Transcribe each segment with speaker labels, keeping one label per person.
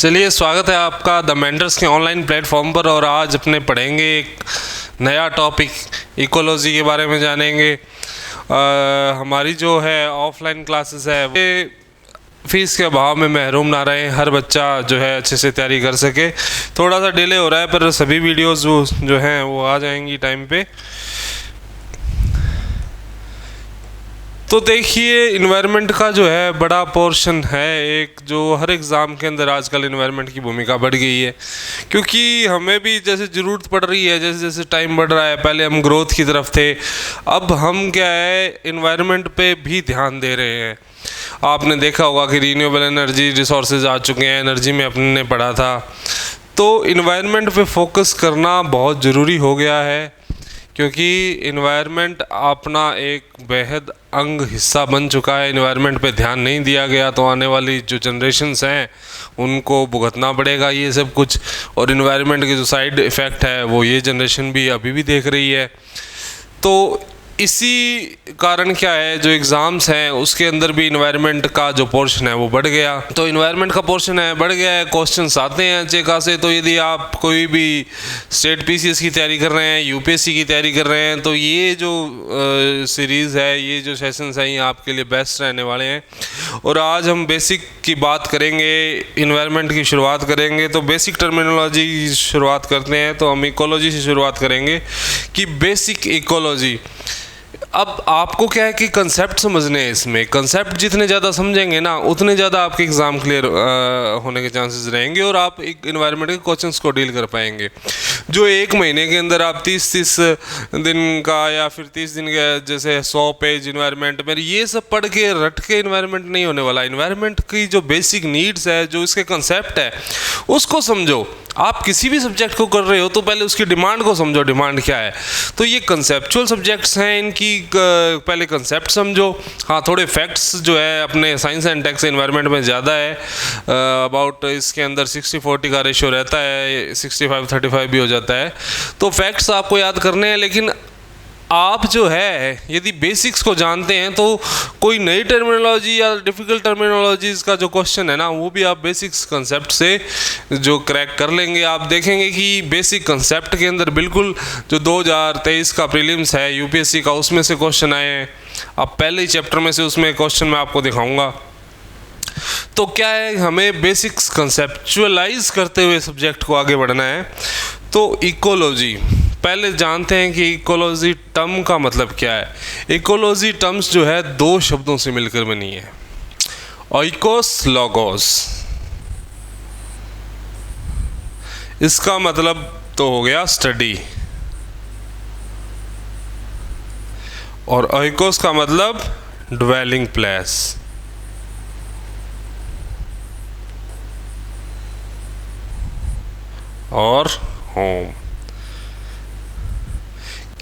Speaker 1: चलिए, स्वागत है आपका द मेंटर्स के ऑनलाइन प्लेटफॉर्म पर। और आज अपने पढ़ेंगे एक नया टॉपिक, इकोलॉजी के बारे में जानेंगे। हमारी जो है ऑफलाइन क्लासेस है वो फीस के अभाव में महरूम ना रहें, हर बच्चा जो है अच्छे से तैयारी कर सके। थोड़ा सा डिले हो रहा है पर सभी वीडियोस जो हैं वो आ जाएंगी टाइम पे। तो देखिए, इन्वायरमेंट का जो है बड़ा पोर्शन है एक, जो हर एग्ज़ाम के अंदर आजकल इन्वायरमेंट की भूमिका बढ़ गई है, क्योंकि हमें भी जैसे ज़रूरत पड़ रही है, जैसे जैसे टाइम बढ़ रहा है। पहले हम ग्रोथ की तरफ थे, अब हम क्या है इन्वायरमेंट पे भी ध्यान दे रहे हैं। आपने देखा होगा कि रीन्यूएबल एनर्जी रिसोर्सेज आ चुके हैं, एनर्जी में अपने पढ़ा था। तो इन्वायरमेंट पे फोकस करना बहुत ज़रूरी हो गया है, क्योंकि इन्वायरमेंट अपना एक बेहद अंग हिस्सा बन चुका है। इन्वायरमेंट पे ध्यान नहीं दिया गया तो आने वाली जो जनरेशन्स हैं उनको भुगतना पड़ेगा ये सब कुछ। और इन्वायरमेंट के जो साइड इफ़ेक्ट है वो ये जनरेशन भी अभी भी देख रही है। तो इसी कारण क्या है, जो एग्ज़ाम्स हैं उसके अंदर भी इन्वायरमेंट का जो पोर्शन है वो बढ़ गया। तो इन्वायरमेंट का पोर्शन है बढ़ गया है, क्वेश्चंस आते हैं अच्छे खासे। तो यदि आप कोई भी स्टेट पीसीएस की तैयारी कर रहे हैं, यूपीएससी की तैयारी कर रहे हैं, तो ये जो सीरीज़ है, ये जो सेशंस हैं, ये आपके लिए बेस्ट रहने वाले हैं। और आज हम बेसिक की बात करेंगे, इन्वायरमेंट की शुरुआत करेंगे। तो बेसिक टर्मिनोलॉजी की शुरुआत करते हैं। तो हम इकोलॉजी से शुरुआत करेंगे कि बेसिक इकोलॉजी। अब आपको क्या है कि कंसेप्ट समझने हैं। इसमें कंसेप्ट जितने ज़्यादा समझेंगे ना, उतने ज़्यादा आपके एग्ज़ाम क्लियर होने के चांसेस रहेंगे और आप एक इन्वायरमेंट के क्वेश्चंस को डील कर पाएंगे। जो एक महीने के अंदर आप 30 दिन का या फिर 30 दिन का जैसे 100 पेज इन्वायरमेंट में ये सब पढ़ के रट के इन्वायरमेंट नहीं होने वाला। इन्वायरमेंट की जो बेसिक नीड्स है, जो इसके कंसेप्ट है, उसको समझो। आप किसी भी सब्जेक्ट को कर रहे हो तो पहले उसकी डिमांड को समझो, डिमांड क्या है। तो ये कंसेप्चुअल सब्जेक्ट्स हैं, इनकी पहले कंसेप्ट समझो। हाँ, थोड़े फैक्ट्स जो है अपने साइंस एंड टेक से इन्वायरमेंट में ज़्यादा है। अबाउट इसके अंदर 60-40 का रेशियो रहता है, 65-35 भी हो जाता है। तो फैक्ट्स आपको याद करने हैं, लेकिन आप जो है यदि बेसिक्स को जानते हैं तो कोई नई टर्मिनोलॉजी या डिफ़िकल्ट टर्मिनोलॉजीज़ का जो क्वेश्चन है ना, वो भी आप बेसिक्स कंसेप्ट से जो क्रैक कर लेंगे। आप देखेंगे कि बेसिक कंसेप्ट के अंदर बिल्कुल जो 2023 का प्रीलिम्स है यूपीएससी का, उसमें से क्वेश्चन आए हैं। अब पहले ही चैप्टर में से उसमें क्वेश्चन मैं आपको दिखाऊंगा। तो क्या है, हमें बेसिक्स कंसेप्चुअलाइज करते हुए सब्जेक्ट को आगे बढ़ना है। तो इकोलॉजी पहले जानते हैं कि इकोलॉजी टर्म का मतलब क्या है। इकोलॉजी टर्म्स जो है दो शब्दों से मिलकर बनी है, ओइकोस लोगोस। इसका मतलब तो हो गया स्टडी, और ओइकोस का मतलब ड्वेलिंग प्लेस। और होम,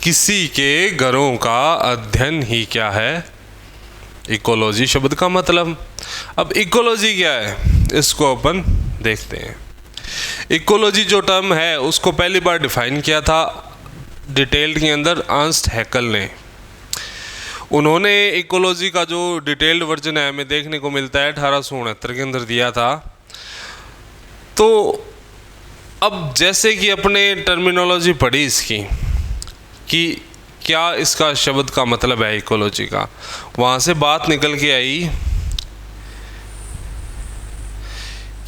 Speaker 1: किसी के घरों का अध्ययन ही क्या है, इकोलॉजी शब्द का मतलब। अब इकोलॉजी क्या है, इसको अपन देखते हैं। इकोलॉजी जो टर्म है उसको पहली बार डिफाइन किया था डिटेल्ड के अंदर अर्नस्ट हैकेल ने। उन्होंने इकोलॉजी का जो डिटेल्ड वर्जन है हमें देखने को मिलता है 1869 के अंदर दिया था। तो अब जैसे कि अपने टर्मिनोलॉजी पढ़ी इसकी कि क्या इसका शब्द का मतलब है इकोलॉजी का, वहाँ से बात निकल के आई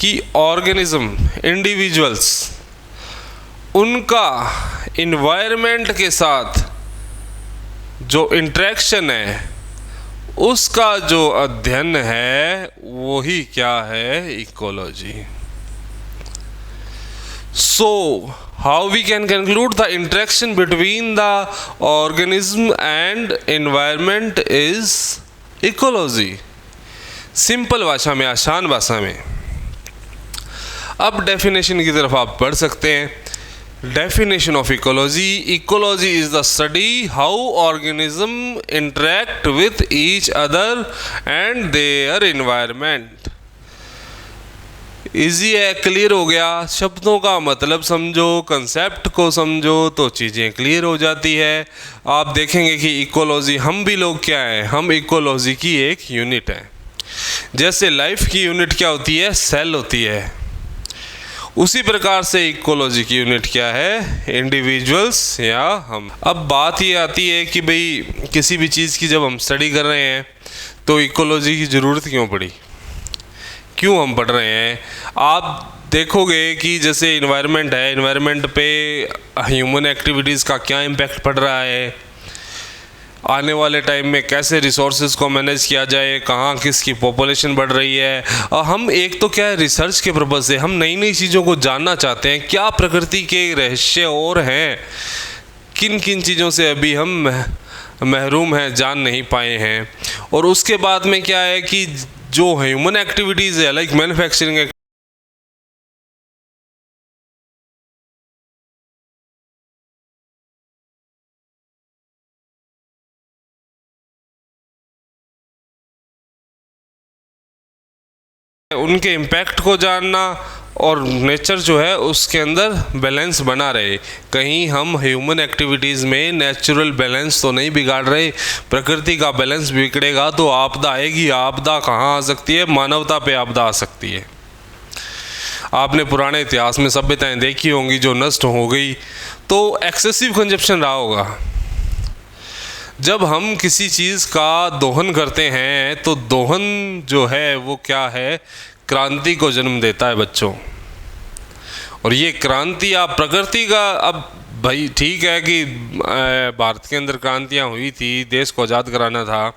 Speaker 1: कि ऑर्गेनिज्म, इंडिविजुअल्स, उनका इन्वायरमेंट के साथ जो इंटरेक्शन है, उसका जो अध्ययन है, वही क्या है, ecology. So, how we can conclude the interaction between the organism and environment is ecology. Simple भाषा में, आसान भाषा में। अब डेफिनेशन की तरफ आप पढ़ सकते हैं। Definition of ecology: ecology is the study how organism interact with each other and their environment. Easy है, क्लियर हो गया। शब्दों का मतलब समझो, कंसेप्ट को समझो तो चीज़ें क्लियर हो जाती है। आप देखेंगे कि इकोलॉजी, हम भी लोग क्या हैं, हम इकोलॉजी की एक यूनिट है। जैसे लाइफ की यूनिट क्या होती है, सेल होती है। उसी प्रकार से इकोलॉजी की यूनिट क्या है, इंडिविजुअल्स या हम। अब बात ये आती है कि भाई किसी भी चीज़ की जब हम स्टडी कर रहे हैं तो इकोलॉजी की ज़रूरत क्यों पड़ी, क्यों हम पढ़ रहे हैं। आप देखोगे कि जैसे इन्वायरमेंट है, इन्वायरमेंट पे ह्यूमन एक्टिविटीज़ का क्या इम्पैक्ट पड़ रहा है, आने वाले टाइम में कैसे रिसोर्सेज को मैनेज किया जाए, कहाँ किसकी पॉपुलेशन बढ़ रही है। और हम एक तो क्या है, रिसर्च के पर्पज़ से हम नई नई चीज़ों को जानना चाहते हैं, क्या प्रकृति के रहस्य और हैं, किन किन चीज़ों से अभी हम महरूम हैं, जान नहीं पाए हैं। और उसके बाद में क्या है कि जो ह्यूमन एक्टिविटीज़ है लाइक मैन्युफैक्चरिंग, उनके इम्पैक्ट को जानना और नेचर जो है उसके अंदर बैलेंस बना रहे, कहीं हम ह्यूमन एक्टिविटीज़ में नेचुरल बैलेंस तो नहीं बिगाड़ रहे। प्रकृति का बैलेंस बिगड़ेगा तो आपदा आएगी। आपदा कहाँ आ सकती है, मानवता पे आपदा आ सकती है। आपने पुराने इतिहास में सभ्यताएं देखी होंगी जो नष्ट हो गई, तो एक्सेसिव कंजप्शन रहा होगा। जब हम किसी चीज़ का दोहन करते हैं तो दोहन जो है वो क्या है, क्रांति को जन्म देता है बच्चों। और ये क्रांति आप प्रकृति का, अब भाई ठीक है कि भारत के अंदर क्रांतियाँ हुई थी, देश को आज़ाद कराना था,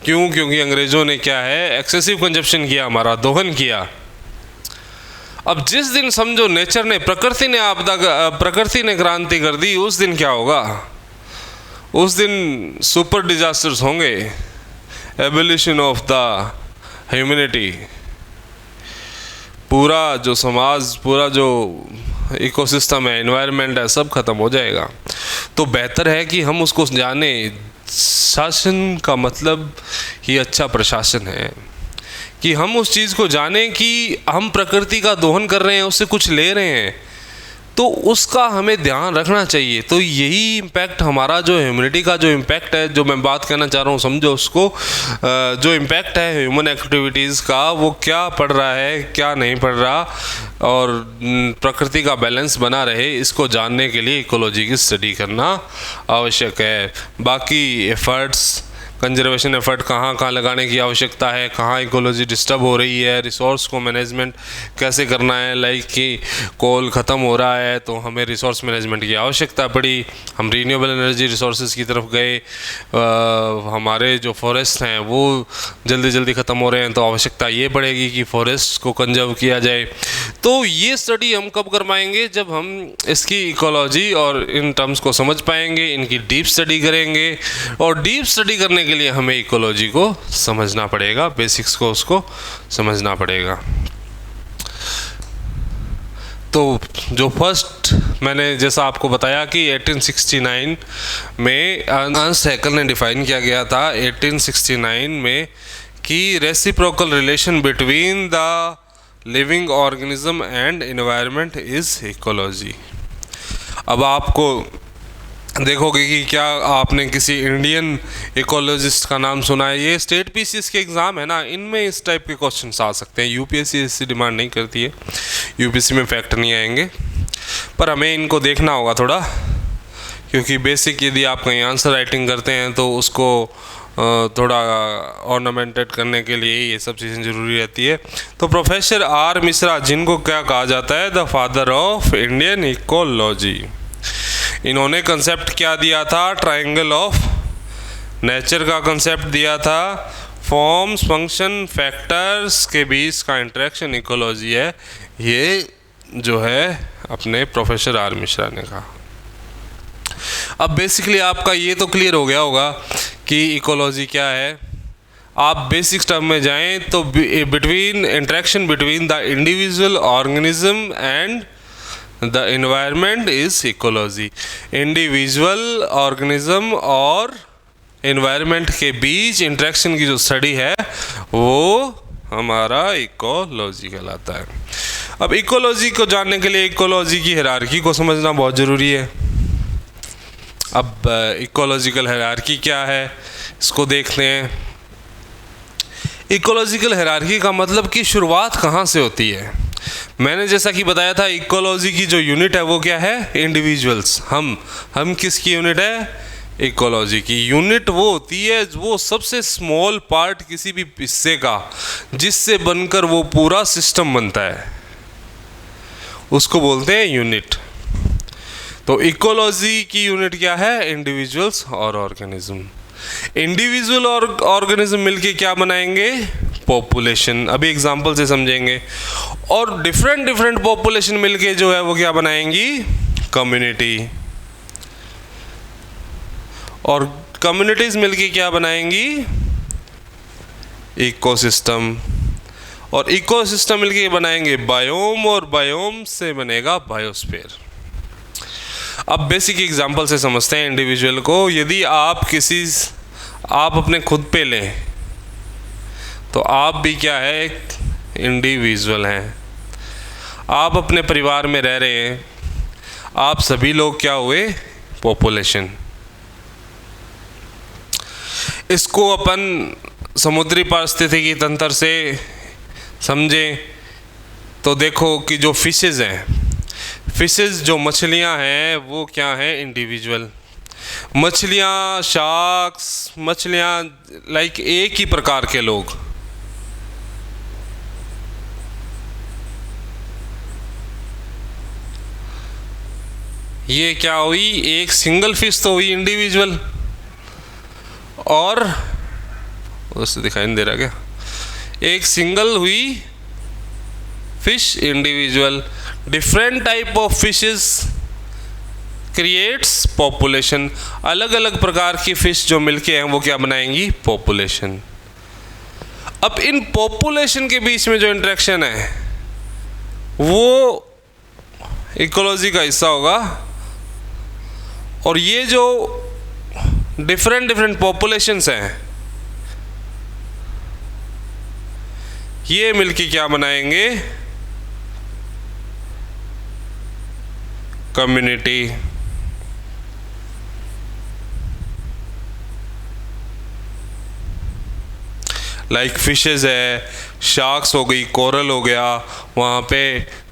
Speaker 1: क्यों, क्योंकि अंग्रेज़ों ने क्या है, एक्सेसिव कंजप्शन किया, हमारा दोहन किया। अब जिस दिन समझो नेचर ने, प्रकृति ने क्रांति कर दी, उस दिन क्या होगा, उस दिन सुपर डिजास्टर्स होंगे, एबोलिशन ऑफ द ह्यूमैनिटी। पूरा जो समाज, पूरा जो इकोसिस्टम है, एनवायरनमेंट है, सब खत्म हो जाएगा। तो बेहतर है कि हम उसको जाने। शासन का मतलब ही अच्छा प्रशासन है, कि हम उस चीज़ को जानें कि हम प्रकृति का दोहन कर रहे हैं, उससे कुछ ले रहे हैं, तो उसका हमें ध्यान रखना चाहिए। तो यही इम्पैक्ट हमारा जो ह्यूमैनिटी का जो इम्पैक्ट है, जो मैं बात करना चाह रहा हूँ, समझो उसको, जो इम्पैक्ट है ह्यूमन एक्टिविटीज़ का, वो क्या पड़ रहा है, क्या नहीं पड़ रहा, और प्रकृति का बैलेंस बना रहे, इसको जानने के लिए इकोलॉजी की स्टडी करना आवश्यक है। बाकी एफर्ट्स, कंजर्वेशन एफर्ट कहाँ कहाँ लगाने की आवश्यकता है, कहाँ इकोलॉजी डिस्टर्ब हो रही है, रिसोर्स को मैनेजमेंट कैसे करना है, लाइक कि कोल ख़त्म हो रहा है तो हमें रिसोर्स मैनेजमेंट की आवश्यकता पड़ी, हम रीन्यूएबल एनर्जी रिसोर्सेज की तरफ गए, हमारे जो फॉरेस्ट हैं वो जल्दी जल्दी ख़त्म हो रहे हैं, तो आवश्यकता ये पड़ेगी कि फॉरेस्ट को कंजर्व किया जाए। तो ये स्टडी हम कब कर पाएंगे, जब हम इसकी इकोलॉजी और इन टर्म्स को समझ पाएंगे, इनकी डीप स्टडी करेंगे। और डीप स्टडी करने के लिए हमें इकोलॉजी को समझना पड़ेगा, बेसिक्स को उसको समझना पड़ेगा। तो जो फर्स्ट मैंने जैसा आपको बताया कि 1869 में अर्नस्ट हैकेल ने डिफाइन किया गया था 1869 में कि reciprocal relation between the living organism and environment is ecology. अब आपको देखोगे कि क्या आपने किसी इंडियन इकोलॉजिस्ट का नाम सुना है। ये स्टेट पीसीएस के एग्ज़ाम है ना, इनमें इस टाइप के क्वेश्चंस आ सकते हैं। यूपीएससी इससे डिमांड नहीं करती है, यूपीएससी में फैक्ट नहीं आएंगे, पर हमें इनको देखना होगा थोड़ा, क्योंकि बेसिक यदि आप कहीं आंसर राइटिंग करते हैं तो उसको थोड़ा ऑर्नामेंटेड करने के लिए ये सब चीज़ें ज़रूरी रहती है। तो प्रोफेसर आर मिश्रा, जिनको क्या कहा जाता है the father of Indian ecology, इन्होंने कंसेप्ट क्या दिया था, ट्रायंगल ऑफ नेचर का कंसेप्ट दिया था। फॉर्म्स, फंक्शन, फैक्टर्स के बीच का इंटरेक्शन इकोलॉजी है, ये जो है अपने प्रोफेसर आर मिश्रा ने कहा। अब बेसिकली आपका ये तो क्लियर हो गया होगा कि इकोलॉजी क्या है। आप बेसिक टर्म में जाएं तो between interaction between the individual organism and the environment is ecology. Individual organism और एनवायरनमेंट के बीच इंटरेक्शन की जो स्टडी है वो हमारा इकोलॉजी कहलाता है। अब इकोलॉजी को जानने के लिए इकोलॉजी की हायरार्की को समझना बहुत ज़रूरी है। अब इकोलॉजिकल हायरार्की क्या है इसको देखते हैं। इकोलॉजिकल हायरार्की का मतलब कि शुरुआत कहाँ से होती है। मैंने जैसा कि बताया था, इकोलॉजी की जो यूनिट है वो क्या है? इंडिविजुअल्स। हम किसकी यूनिट है? इकोलॉजी की यूनिट वो होती है वो सबसे स्मॉल पार्ट किसी भी हिस्से का जिससे बनकर वो पूरा सिस्टम बनता है, उसको बोलते हैं यूनिट। तो इकोलॉजी की यूनिट क्या है? इंडिविजुअल्स और ऑर्गेनिज्म। इंडिविजुअल और ऑर्गेनिज्म मिलके क्या बनाएंगे? पॉपुलेशन। अभी एग्जांपल से समझेंगे। और डिफरेंट पॉपुलेशन मिलके जो है वो क्या बनाएंगी? कम्युनिटी। और कम्युनिटीज मिलके क्या बनाएंगी? इकोसिस्टम। और इकोसिस्टम मिलके बनाएंगे बायोम, और बायोम से बनेगा बायोस्फीयर। अब बेसिक एग्जांपल से समझते हैं इंडिविजुअल को। यदि आप अपने खुद पे लें तो आप भी क्या है? एक इंडिविजुअल हैं। आप अपने परिवार में रह रहे हैं, आप सभी लोग क्या हुए? पॉपुलेशन। इसको अपन समुद्री पारिस्थितिकी तंत्र से समझें तो देखो कि जो फिशेस हैं, जो मछलियां हैं वो क्या हैं? इंडिविजुअल। मछलियां, शार्क्स, मछलियां लाइक एक ही प्रकार के लोग। ये क्या हुई? एक सिंगल फिश तो हुई इंडिविजुअल, और उससे दिखाई नहीं दे रहा क्या? एक सिंगल हुई fish individual. Different type of fishes creates population. अलग अलग प्रकार की फिश जो मिलके हैं वो क्या बनाएंगी? पॉपुलेशन। अब इन पॉपुलेशन के बीच में जो इंटरेक्शन है वो इकोलॉजी का हिस्सा होगा। और ये जो डिफरेंट पॉपुलेशंस हैं ये मिलके क्या बनाएंगे? कम्युनिटी। लाइक फिशेस है, शार्क्स हो गई, कोरल हो गया, वहाँ पे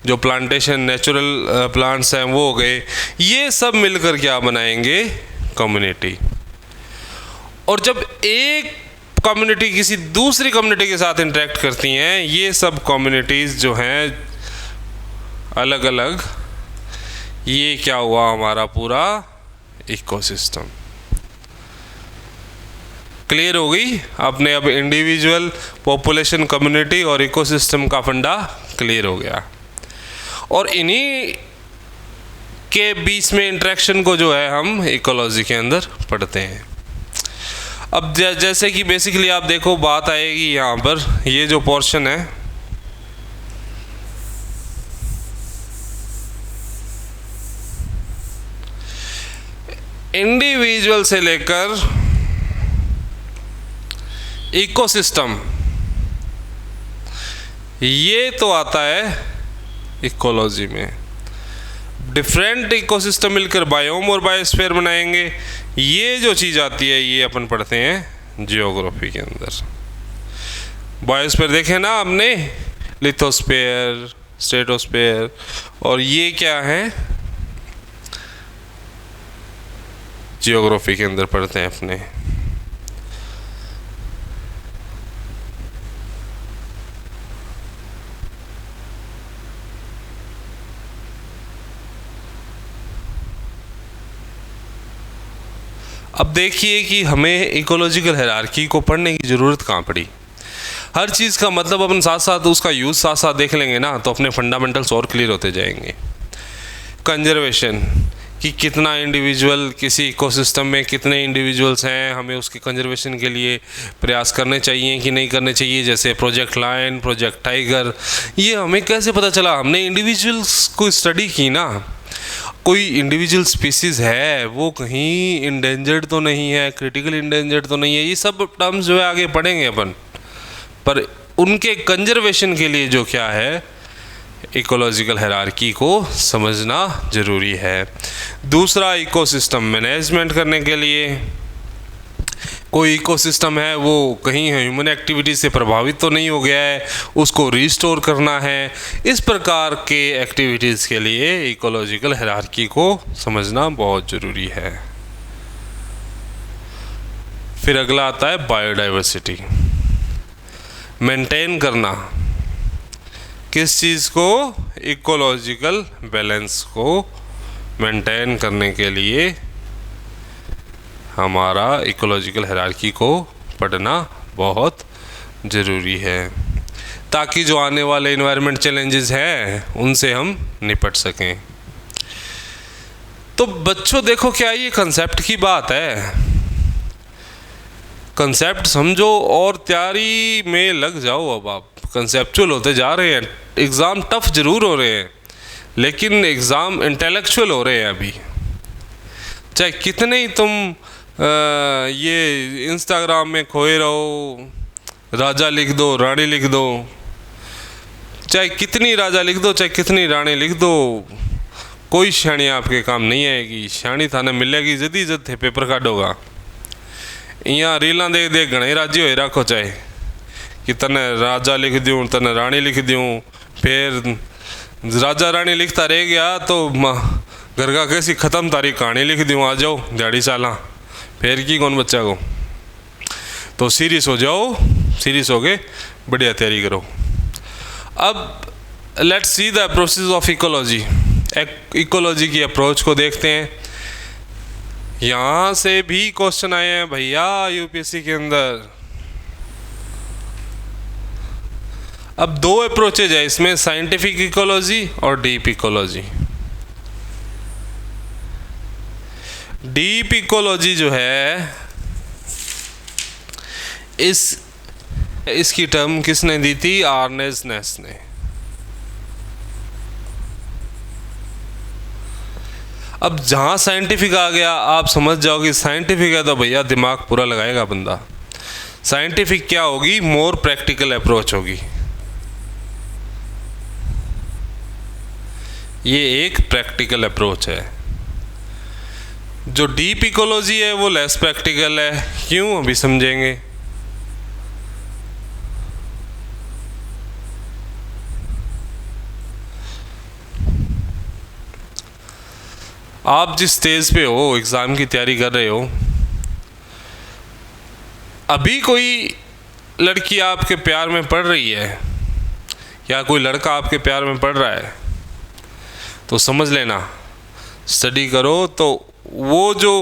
Speaker 1: जो प्लांटेशन नेचुरल प्लांट्स हैं वो हो गए। ये सब मिलकर क्या बनाएंगे? कम्युनिटी। और जब एक कम्युनिटी किसी दूसरी कम्युनिटी के साथ इंटरेक्ट करती हैं, ये सब कम्युनिटीज़ जो हैं अलग अलग, ये क्या हुआ? हमारा पूरा इकोसिस्टम। क्लियर हो गई आपने? अब इंडिविजुअल, पॉपुलेशन, कम्युनिटी और इकोसिस्टम का फंडा क्लियर हो गया। और इन्हीं के बीच में इंटरेक्शन को जो है हम इकोलॉजी के अंदर पढ़ते हैं। अब जैसे कि बेसिकली आप देखो, बात आएगी यहाँ पर, ये जो पोर्शन है इंडिविजुअल से लेकर इकोसिस्टम, ये तो आता है इकोलॉजी में। डिफरेंट इकोसिस्टम मिलकर बायोम और बायोस्फीयर बनाएंगे। ये जो चीज़ आती है ये अपन पढ़ते हैं जियोग्राफी के अंदर। बायोस्फीयर देखे ना आपने, लिथोस्फीयर, स्ट्रेटोस्फीयर, और ये क्या है? जियोग्राफी के अंदर पढ़ते हैं अपने। अब देखिए कि हमें इकोलॉजिकल हायरार्की को पढ़ने की ज़रूरत कहाँ पड़ी। हर चीज़ का मतलब अपन साथ साथ उसका यूज़ साथ साथ देख लेंगे ना तो अपने फंडामेंटल्स और क्लियर होते जाएंगे। कंजर्वेशन, कि कितना इंडिविजुअल किसी इकोसिस्टम में, कितने इंडिविजुअल्स हैं, हमें उसके कंजर्वेशन के लिए प्रयास करने चाहिए कि नहीं करने चाहिए। जैसे प्रोजेक्ट लायन, प्रोजेक्ट टाइगर, ये हमें कैसे पता चला? हमने इंडिविजुअल्स को स्टडी की ना। कोई इंडिविजुअल स्पीसीज़ है वो कहीं इंडेंजर्ड तो नहीं है, क्रिटिकल इंडेंजर्ड तो नहीं है, ये सब टर्म्स जो है आगे पढ़ेंगे अपन। पर उनके कंजर्वेशन के लिए जो क्या है, इकोलॉजिकल हायरार्की को समझना ज़रूरी है। दूसरा, इकोसिस्टम मैनेजमेंट करने के लिए कोई इकोसिस्टम है वो कहीं ह्यूमन एक्टिविटी से प्रभावित तो नहीं हो गया है, उसको रिस्टोर करना है। इस प्रकार के एक्टिविटीज़ के लिए इकोलॉजिकल हायरार्की को समझना बहुत ज़रूरी है। फिर अगला आता है बायोडाइवर्सिटी। मेंटेन करना किस चीज़ को? इकोलॉजिकल बैलेंस को मेंटेन करने के लिए हमारा इकोलॉजिकल हायरार्की को पढ़ना बहुत ज़रूरी है, ताकि जो आने वाले इन्वायरमेंट चैलेंजेस हैं उनसे हम निपट सकें। तो बच्चों देखो, क्या ये कंसेप्ट की बात है? कंसेप्ट समझो और तैयारी में लग जाओ। अब आप कंसेप्चुअल होते जा रहे हैं। एग्ज़ाम टफ जरूर हो रहे हैं, लेकिन एग्ज़ाम इंटेलेक्चुअल हो रहे हैं अभी। चाहे कितने ही तुम ये इंस्टाग्राम में खोए रहो, राजा लिख दो, रानी लिख दो, चाहे कितनी राजा लिख दो, चाहे कितनी रानी लिख दो, कोई शानी आपके काम नहीं आएगी। शानी थाने मिलेगी जदी जद थे पेपर काटोगा। यहाँ रीलां देख देख घने राजी होए रखो, चाहे कि तने राजा लिख दूँ, तने रानी लिख दूँ। फिर राजा रानी लिखता रह गया तो घर का कैसी ख़त्म तारीख कहानी लिख दूँ, आ जाओ दिहाड़ी साला, फिर की कौन बच्चा को। तो सीरियस हो जाओ, सीरियस हो गए, बढ़िया तैयारी करो। अब let's see the process of ecology. Ecology की अप्रोच को देखते हैं। यहाँ से भी क्वेश्चन आए हैं भैया यूपीएससी के अंदर। अब दो अप्रोचेज है इसमें, साइंटिफिक इकोलॉजी और डीप इकोलॉजी। डीप इकोलॉजी जो है, इसकी टर्म किसने दी थी? आर्नेस्ट नेस ने। अब जहाँ साइंटिफिक आ गया, आप समझ जाओ कि साइंटिफिक है तो भैया दिमाग पूरा लगाएगा बंदा। साइंटिफिक क्या होगी? मोर प्रैक्टिकल अप्रोच होगी। ये एक प्रैक्टिकल अप्रोच है। जो डीप इकोलॉजी है वो लेस प्रैक्टिकल है। क्यों? अभी समझेंगे। आप जिस स्टेज पे हो, एग्ज़ाम की तैयारी कर रहे हो, अभी कोई लड़की आपके प्यार में पड़ रही है या कोई लड़का आपके प्यार में पड़ रहा है, तो समझ लेना, स्टडी करो तो वो जो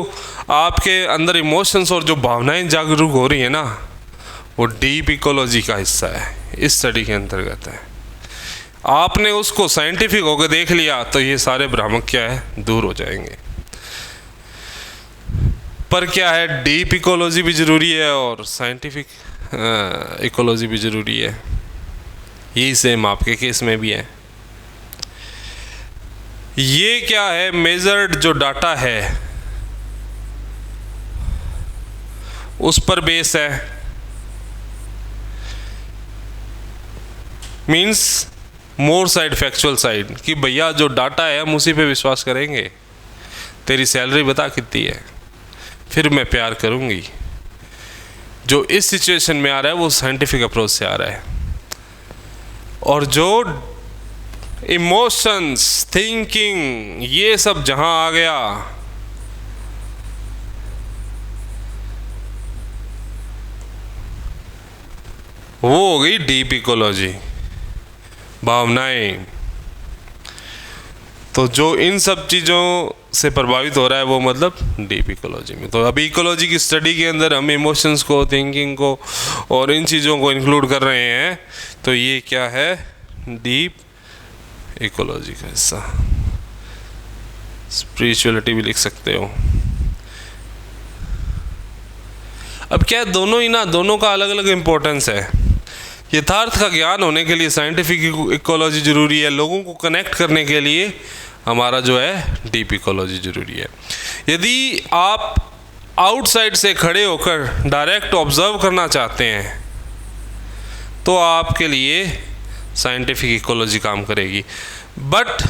Speaker 1: आपके अंदर इमोशंस और जो भावनाएं जागरूक हो रही है ना, वो डीप इकोलॉजी का हिस्सा है, इस स्टडी के अंतर्गत है। आपने उसको साइंटिफिक होकर देख लिया तो ये सारे भ्रामक क्या है? दूर हो जाएंगे। पर क्या है, डीप इकोलॉजी भी ज़रूरी है और साइंटिफिक इकोलॉजी भी ज़रूरी है। यही सेम आपके केस में भी है। ये क्या है? मेजर्ड जो डाटा है उस पर बेस है। Means more side factual side, कि भैया जो डाटा है हम उसी पे विश्वास करेंगे। तेरी सैलरी बता कितनी है, फिर मैं प्यार करूँगी। जो इस सिचुएशन में आ रहा है वो साइंटिफिक अप्रोच से आ रहा है। और जो इमोशंस, थिंकिंग, ये सब जहाँ आ गया, वो हो गई डीप इकोलॉजी, भावनाएं। तो जो इन सब चीज़ों से प्रभावित हो रहा है वो मतलब डीप इकोलॉजी में। तो अभी इकोलॉजी की स्टडी के अंदर हम इमोशंस को, थिंकिंग को और इन चीज़ों को इंक्लूड कर रहे हैं। तो ये क्या है? डीप इकोलॉजी का हिस्सा। स्पिरिचुअलिटी भी लिख सकते हो। अब क्या है, दोनों ही ना, दोनों का अलग अलग इम्पोर्टेंस है। यथार्थ का ज्ञान होने के लिए साइंटिफिक इकोलॉजी ज़रूरी है। लोगों को कनेक्ट करने के लिए हमारा जो है डीप इकोलॉजी ज़रूरी है। यदि आप आउटसाइड से खड़े होकर डायरेक्ट ऑब्जर्व करना चाहते हैं तो आपके लिए साइंटिफिक इकोलॉजी काम करेगी। But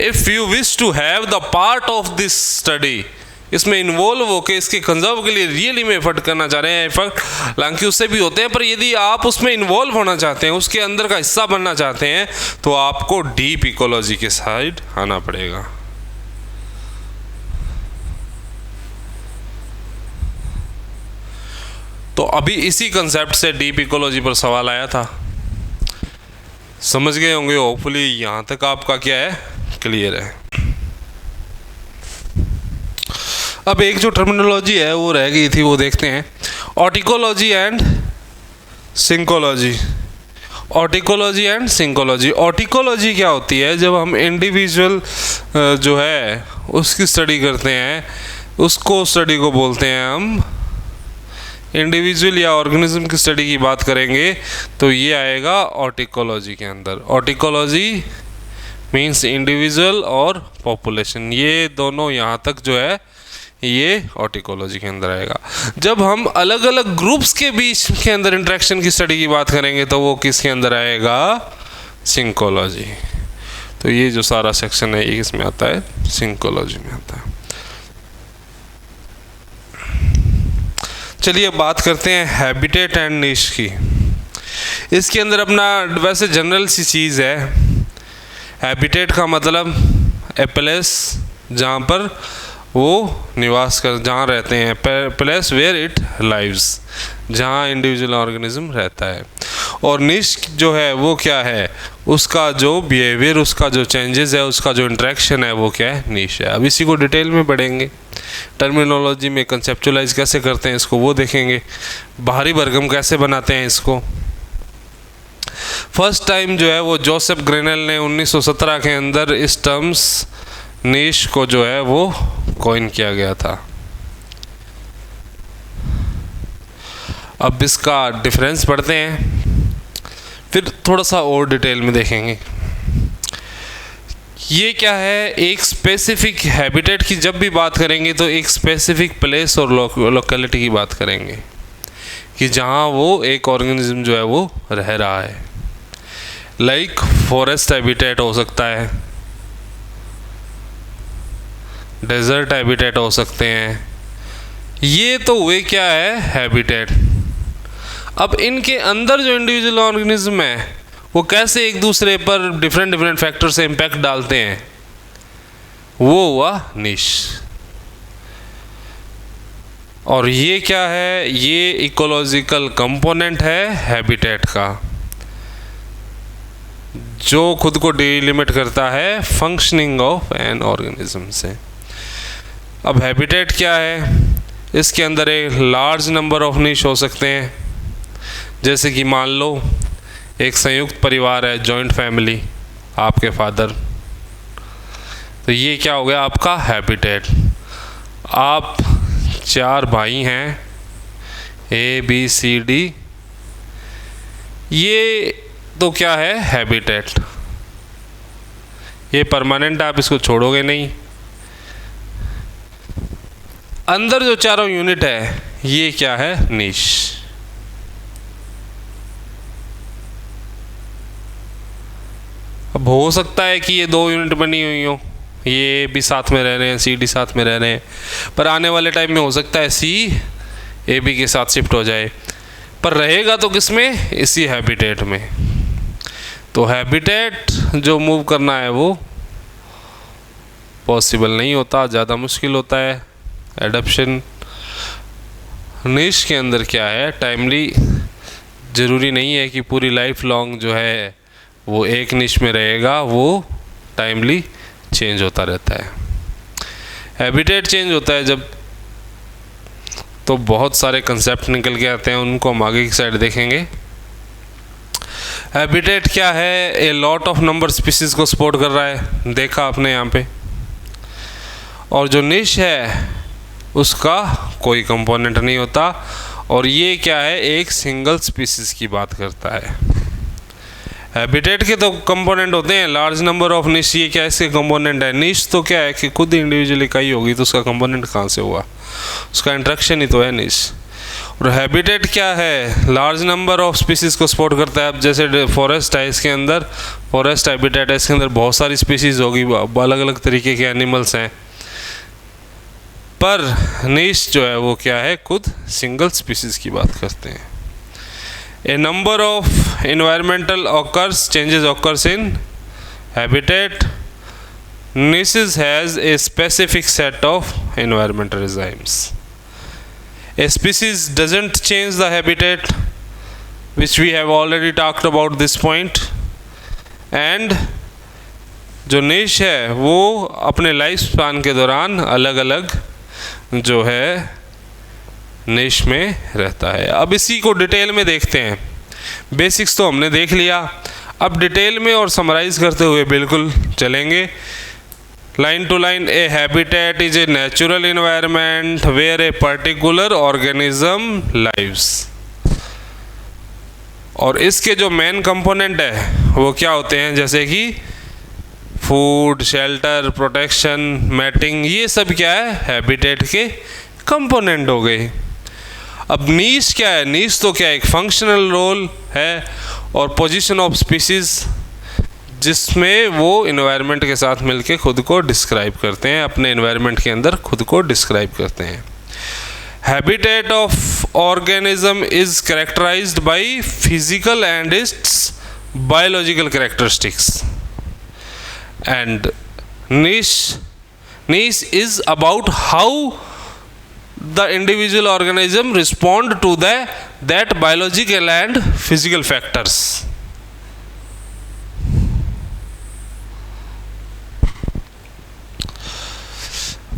Speaker 1: if you wish to have the part of this study, इसमें इन्वॉल्व होकर इसके कंजर्व के लिए रियली में एफर्ट करना चाह रहे हैं, एफर्ट हालांकि उससे भी होते हैं, पर यदि आप उसमें इन्वॉल्व होना चाहते हैं, उसके अंदर का हिस्सा बनना चाहते हैं, तो आपको डीप इकोलॉजी के साइड आना पड़ेगा। तो अभी इसी कंसेप्ट से डीप इकोलॉजी पर सवाल आया था, समझ गए होंगे होपफुली। यहाँ तक आपका क्या है, क्लियर है। अब एक जो टर्मिनोलॉजी है वो रह गई थी, वो देखते हैं, ऑर्टिकोलॉजी एंड सिंकोलॉजी। ऑर्टिकोलॉजी एंड सिंकोलॉजी। ऑर्टिकोलॉजी क्या होती है, जब हम इंडिविजुअल जो है उसकी स्टडी करते हैं, उसको स्टडी को बोलते हैं हम इंडिविजुअल या ऑर्गेनिज्म की स्टडी की बात करेंगे तो ये आएगा ऑर्टिकोलॉजी के अंदर। ऑर्टिकोलॉजी मीन्स इंडिविजुअल और पॉपुलेशन, ये दोनों यहाँ तक जो है ये ऑर्टिकोलॉजी के अंदर आएगा। जब हम अलग अलग ग्रुप्स के बीच के अंदर इंटरेक्शन की स्टडी की बात करेंगे तो वो किसके अंदर आएगा, सिंकोलॉजी। तो ये जो सारा सेक्शन है ये इसमें आता है, सिंकोलॉजी में आता है। चलिए अब बात करते हैं हैबिटेट एंड निश की। इसके अंदर अपना वैसे जनरल सी चीज़ है, हैबिटेट का मतलब ए प्लेस जहाँ पर वो निवास कर, जहाँ रहते हैं, प्लेस वेयर इट लाइव्स, जहाँ इंडिविजुअल ऑर्गेनिज्म रहता है। और निश जो है वो क्या है, उसका जो बिहेवियर, उसका जो चेंजेस है, उसका जो इंटरेक्शन है वो क्या है, निश है। अब इसी को डिटेल में पढ़ेंगे, टर्मिनोलॉजी में कंसेप्चुलाइज कैसे करते हैं इसको वो देखेंगे, बाहरी भरगम कैसे बनाते हैं इसको। फर्स्ट टाइम जो है वो जोसेफ ग्रेनेल ने 1917 के अंदर इस टर्म्स निश को जो है वो कॉइन किया गया था। अब इसका डिफरेंस पढ़ते हैं, फिर थोड़ा सा और डिटेल में देखेंगे। ये क्या है, एक स्पेसिफिक हैबिटेट की जब भी बात करेंगे तो एक स्पेसिफिक प्लेस और लोकेलिटी की बात करेंगे कि जहाँ वो एक ऑर्गेनिज्म जो है वो रह रहा है। लाइक फॉरेस्ट हैबिटेट हो सकता है, डेजर्ट हैबिटेट हो सकते हैं, ये तो वे क्या है, हैबिटेट। अब इनके अंदर जो इंडिविजुअल ऑर्गेनिज्म है वो कैसे एक दूसरे पर डिफरेंट फैक्टर से इम्पैक्ट डालते हैं, वो हुआ निश। और ये क्या है, ये इकोलॉजिकल कंपोनेंट है हैबिटेट का, जो खुद को डिलिमिट करता है फंक्शनिंग ऑफ एन ऑर्गेनिज्म से। अब हैबिटेट क्या है, इसके अंदर एक लार्ज नंबर ऑफ निश हो सकते हैं, जैसे कि मान लो एक संयुक्त परिवार है, जॉइंट फैमिली, आपके फादर, तो ये क्या हो गया आपका हैबिटेट। आप 4 भाई हैं, ABCD, ये तो क्या है, हैबिटेट। ये परमानेंट, आप इसको छोड़ोगे नहीं। अंदर जो चारों यूनिट है ये क्या है, निश। अब हो सकता है कि ये 2 यूनिट बनी हुई हो, ये भी साथ में रह रहे हैं, CD साथ में रह रहे हैं, पर आने वाले टाइम में हो सकता है C AB के साथ शिफ्ट हो जाए, पर रहेगा तो किस में, इसी हैबिटेट में। तो हैबिटेट जो मूव करना है वो पॉसिबल नहीं होता, ज़्यादा मुश्किल होता है एडप्शन। निश के अंदर क्या है, टाइमली, ज़रूरी नहीं है कि पूरी लाइफ लॉन्ग जो है वो एक निश में रहेगा, वो टाइमली चेंज होता रहता है। हैबिटेट चेंज होता है जब, तो बहुत सारे कंसेप्ट निकल के आते हैं, उनको हम आगे की साइड देखेंगे। हैबिटेट क्या है, a lot of number species को सपोर्ट कर रहा है, देखा आपने यहाँ पे। और जो निश है उसका कोई कंपोनेंट नहीं होता, और ये क्या है, एक सिंगल स्पीसीज की बात करता है। हैबिटेट के तो कंपोनेंट होते हैं लार्ज नंबर ऑफ निश, ये क्या इसके कंपोनेंट है। निश तो क्या है कि खुद इंडिविजुअल इकाई होगी, तो उसका कंपोनेंट कहाँ से हुआ, उसका इंट्रैक्शन ही तो है निश। और हैबिटेट क्या है, लार्ज नंबर ऑफ स्पीसीज को सपोर्ट करता है। अब जैसे फॉरेस्ट है, इसके अंदर फॉरेस्ट हैबिटेट है, इसके अंदर बहुत सारी स्पीसीज होगी, अलग अलग तरीके के एनिमल्स हैं, पर नीश जो है वो क्या है, खुद सिंगल स्पीसीज की बात करते हैं। A number of environmental occurs changes occurs in habitat, niches has a specific set of environmental regimes. A species doesn't change the habitat, which we have already talked about this point, and जो niche है वो अपने life span के दौरान अलग अलग जो है niche में रहता है। अब इसी को डिटेल में देखते हैं। बेसिक्स तो हमने देख लिया, अब डिटेल में और समराइज करते हुए बिल्कुल चलेंगे line to line. A habitat is a natural environment where a particular organism lives. और इसके जो मेन कंपोनेंट है वो क्या होते हैं, जैसे कि फूड, शेल्टर, प्रोटेक्शन, मैटिंग, ये सब क्या है, हैबिटेट के कंपोनेंट हो गए। अब नीश क्या है, नीश तो क्या है, एक फंक्शनल रोल है और पोजीशन ऑफ स्पीसीज, जिसमें वो इन्वायरमेंट के साथ मिलके खुद को डिस्क्राइब करते हैं, अपने इन्वायरमेंट के अंदर खुद को डिस्क्राइब करते हैं। Habitat of organism is characterized by physical and its biological characteristics, and niche is about how the individual organism respond to that biological and physical factors.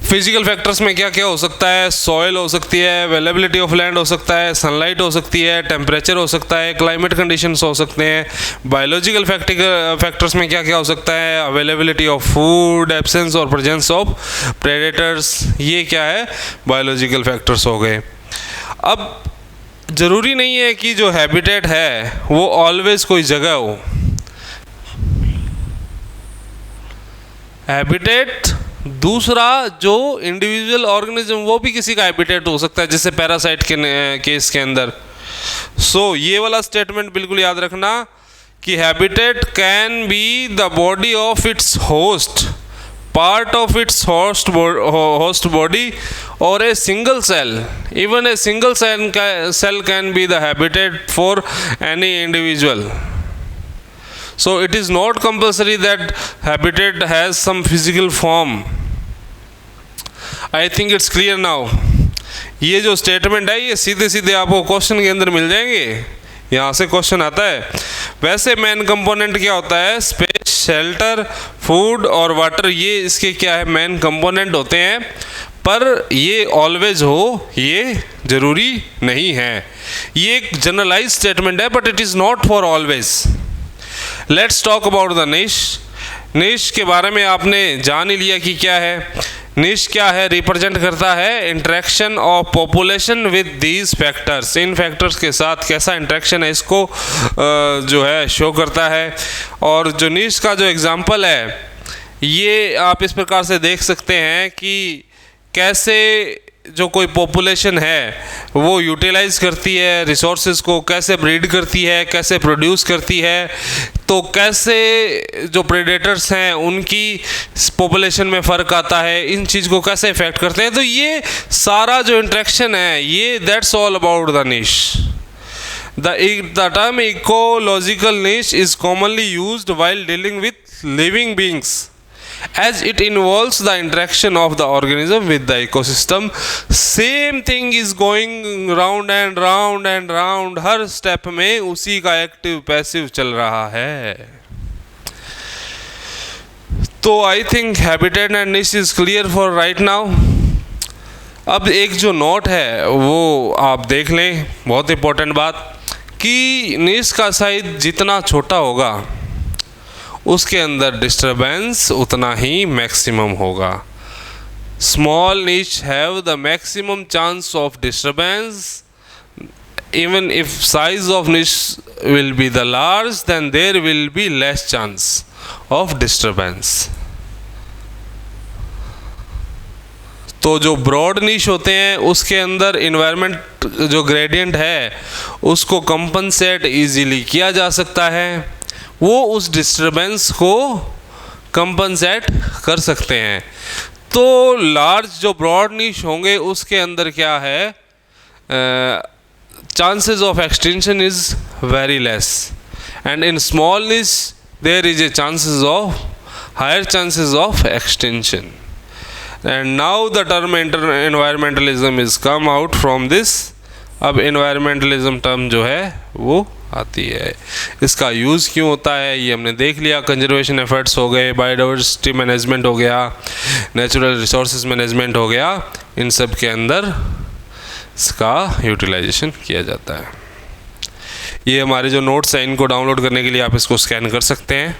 Speaker 1: Physical factors में क्या क्या हो सकता है, सॉइल हो सकती है, अवेलेबिलिटी ऑफ लैंड हो सकता है, सनलाइट हो सकती है, टेम्परेचर हो सकता है, क्लाइमेट कंडीशंस हो सकते हैं। बायोलॉजिकल फैक्टर्स में क्या क्या हो सकता है, अवेलेबिलिटी ऑफ फूड, एब्सेंस और प्रेजेंस ऑफ प्रेडेटर्स, ये क्या है, बायोलॉजिकल फैक्टर्स हो गए। अब ज़रूरी नहीं है कि जो हैबिटेट है वो ऑलवेज कोई जगह हो। हैबिटेट दूसरा जो इंडिविजुअल ऑर्गेनिज्म वो भी किसी का हैबिटेट हो सकता है, जैसे पैरासाइट के केस के अंदर। ये वाला स्टेटमेंट बिल्कुल याद रखना कि habitat can be the body of its host, part of its host body, और a single cell, even a single cell can be the habitat for any individual. So it is not compulsory that habitat has some physical form. I think it's clear now. ये जो statement है ये सीधे सीधे आपको question के अंदर मिल जाएंगे, यहाँ से क्वेश्चन आता है। वैसे मेन कंपोनेंट क्या होता है, स्पेस, शेल्टर, फूड और वाटर, ये इसके क्या है, मेन कंपोनेंट होते हैं, पर ये ऑलवेज हो ये ज़रूरी नहीं है। ये एक जनरलाइज स्टेटमेंट है, but it is not for always. Let's talk about the निश। निश के बारे में आपने जान ही लिया कि क्या है। निश क्या है, रिप्रेजेंट करता है interaction of population with these factors. In factors के साथ कैसा इंटरेक्शन है इसको जो है शो करता है। और जो निश का जो एग्जांपल है ये आप इस प्रकार से देख सकते हैं कि कैसे जो कोई पॉपुलेशन है वो यूटिलाइज करती है रिसोर्सेज को, कैसे ब्रीड करती है, कैसे प्रोड्यूस करती है, तो कैसे जो प्रेडेटर्स हैं उनकी पॉपुलेशन में फ़र्क आता है, इन चीज़ को कैसे इफेक्ट करते हैं। तो ये सारा जो इंटरेक्शन है ये दैट्स ऑल अबाउट द निश। The term ecological niche is commonly used while dealing with living beings, as it involves the interaction of the organism with the ecosystem. Same thing is going round and round and round, her step में उसी का active passive चल रहा है। तो I think habitat and निश is clear for right now. अब एक जो नोट है वो आप देख लें, बहुत इंपॉर्टेंट बात, कि निश का साइज जितना छोटा होगा उसके अंदर डिस्टरबेंस उतना ही मैक्सिमम होगा। स्मॉल निश have the maximum chance of disturbance, even if size of niche will be the large, then there will be less chance of disturbance. तो तो जो ब्रॉड नीश होते हैं उसके अंदर इन्वायरमेंट जो ग्रेडियंट है उसको कंपनसेट इजीली किया जा सकता है, वो उस डिस्टरबेंस को कंपनसेट कर सकते हैं। तो लार्ज जो ब्रॉड नीश होंगे उसके अंदर क्या है, chances of extinction is very less, and in small niche there is a chances of higher chances of extinction. And now the term environmentalism is come out from this. अब environmentalism term जो है वो आती है। इसका use क्यों होता है ये हमने देख लिया। कंजर्वेशन एफर्ट्स हो गए, बायोडाइवर्सिटी मैनेजमेंट हो गया, नेचुरल रिसोर्सेज मैनेजमेंट हो गया, इन सब के अंदर इसका यूटिलाइजेशन किया जाता है। ये हमारे जो नोट्स हैं इनको डाउनलोड करने के लिए आप इसको स्कैन कर सकते हैं।